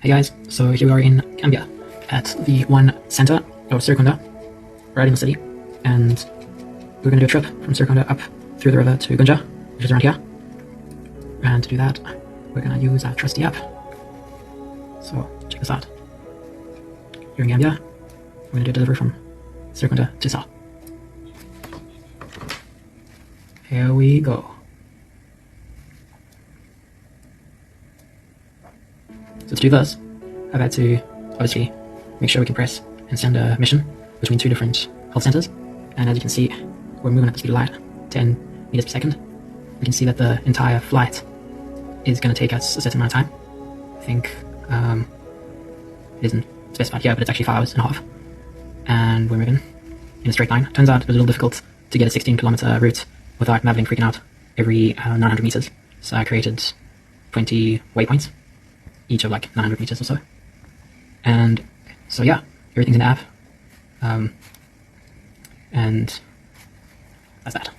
Hey guys, so here we are in Gambia at the one center of Serekunda, right in the city, and we're going to do a trip from Serekunda up through the river to Gunja, which is around here. And to do that, we're going to use our trusty app. So check this out. Here in Gambia, we're going to do a delivery from Serekunda to Sa. Here we go. So to do this, I've had to obviously make sure we can press and send a mission between two different health centers. And as you can see, we're moving at the speed of light, 10 meters per second. We can see that the entire flight is going to take us a certain amount of time. I think it isn't specified here, but it's actually 5 hours and a half. And we're moving in a straight line. Turns out it was a little difficult to get a 16-kilometer route without Mavlink freaking out every 900 meters. So I created 20 waypoints, each of like 900 meters or so. And so yeah, everything's in the app. And that's that.